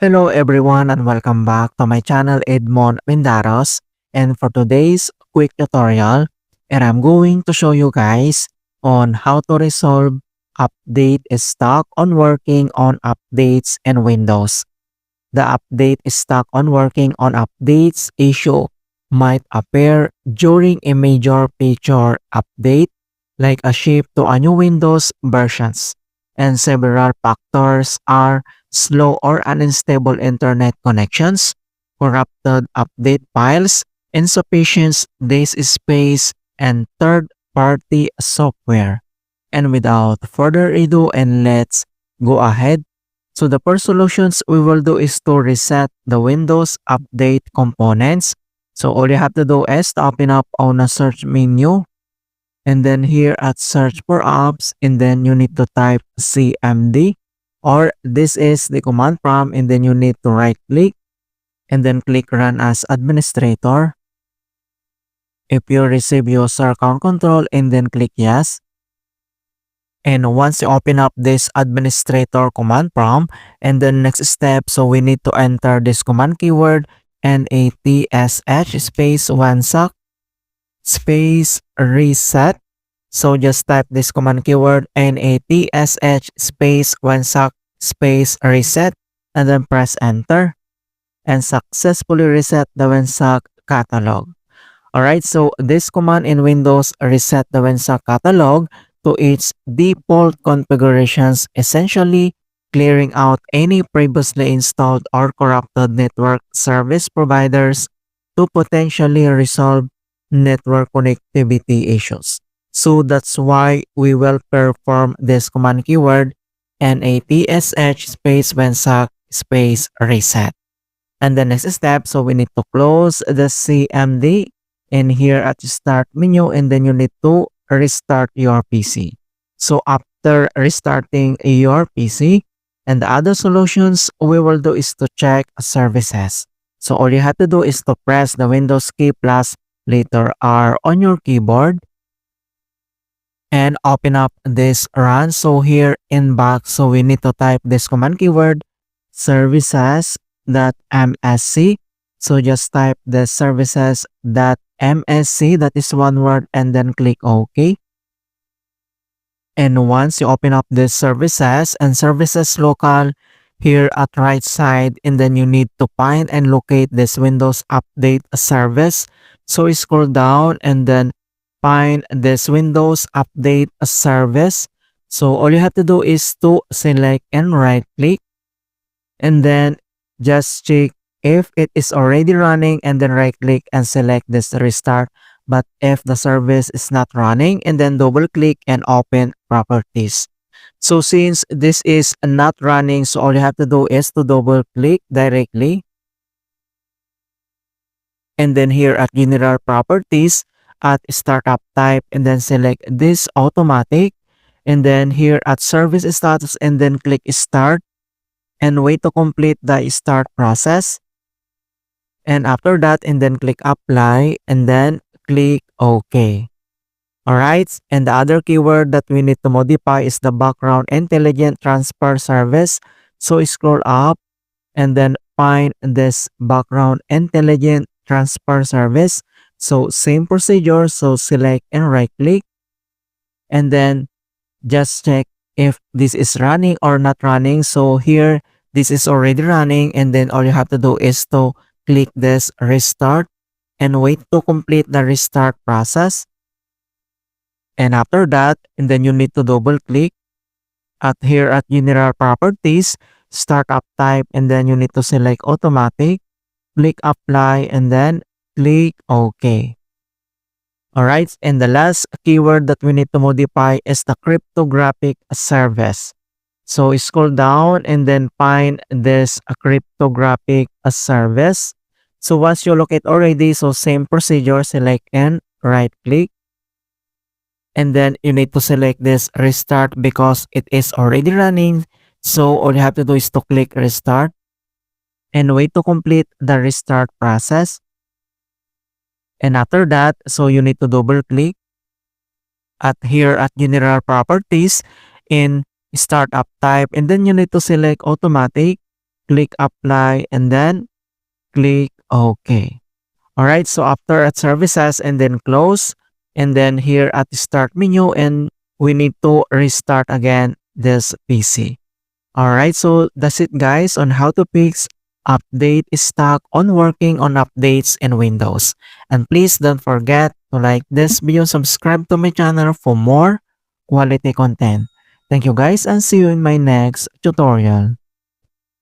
Hello everyone and welcome back to my channel Edmund Mindaros, and for today's quick tutorial and I'm going to show you guys on how to resolve update is stuck on working on updates in Windows. The update is stuck on working on updates issue might appear during a major feature update like a shift to a new Windows versions, and several factors are slow or unstable internet connections, corrupted update files, insufficient disk space, and third-party software. And without further ado, and let's go ahead. So the first solutions we will do is to reset the Windows Update components. So all you have to do is to open up on a search menu, and then here at search for apps, and then you need to type CMD, or this is the command prompt, and then you need to right click and then click run as administrator. If you receive user account control, and then click yes. And once you open up this administrator command prompt, and then next step, so we need to enter this command keyword netsh space winsock space reset. So just type this command keyword netsh space winsock space reset and then press enter, and successfully reset the winsock catalog. Alright, so this command in Windows reset the winsock catalog to its default configurations, essentially clearing out any previously installed or corrupted network service providers to potentially resolve network connectivity issues. So that's why we will perform this command keyword netsh space winsock space reset. And the next step, so we need to close the CMD and here at the start menu, and then you need to restart your PC. So after restarting your PC, and the other solutions we will do is to check services. So all you have to do is to press the Windows key plus letter R on your keyboard and open up this run. So here in box, so we need to type this command keyword services.msc. So just type the services.msc, that is one word, and then click OK. And once you open up this services and services local here at right side, and then you need to find and locate this Windows Update service. So scroll down and then find this Windows Update service. So all you have to do is to select and right click, and then just check if it is already running, and then right click and select this restart. But if the service is not running, and then double click and open properties. So since this is not running, so all you have to do is to double click directly, and then here at general properties at startup type, and then select this automatic, and then here at service status, and then click start and wait to complete the start process. And after that, and then click apply, and then click OK. Alright, and the other keyword that we need to modify is the background intelligent transfer service. So scroll up and then find this background intelligent transfer service. So same procedure, so select and right click, and then just check if this is running or not running. So here this is already running, and then all you have to do is to click this restart and wait to complete the restart process. And after that, and then you need to double click at here at general properties, startup type, and then you need to select automatic, click apply, and then click OK. Alright, and the last keyword that we need to modify is the cryptographic service. So scroll down and then find this cryptographic service. So once you locate already, so same procedure, select and right click. And then you need to select this restart because it is already running. So all you have to do is to click restart and wait to complete the restart process. And after that, so you need to double click at here at general properties in startup type, and then you need to select automatic, click apply, and then click OK. Alright, so after at services and then close, and then here at the start menu, and we need to restart again this PC. Alright, so that's it guys on how to fix update stuck on working on updates in Windows. And please don't forget to like this video, subscribe to my channel for more quality content. Thank you guys and see you in my next tutorial.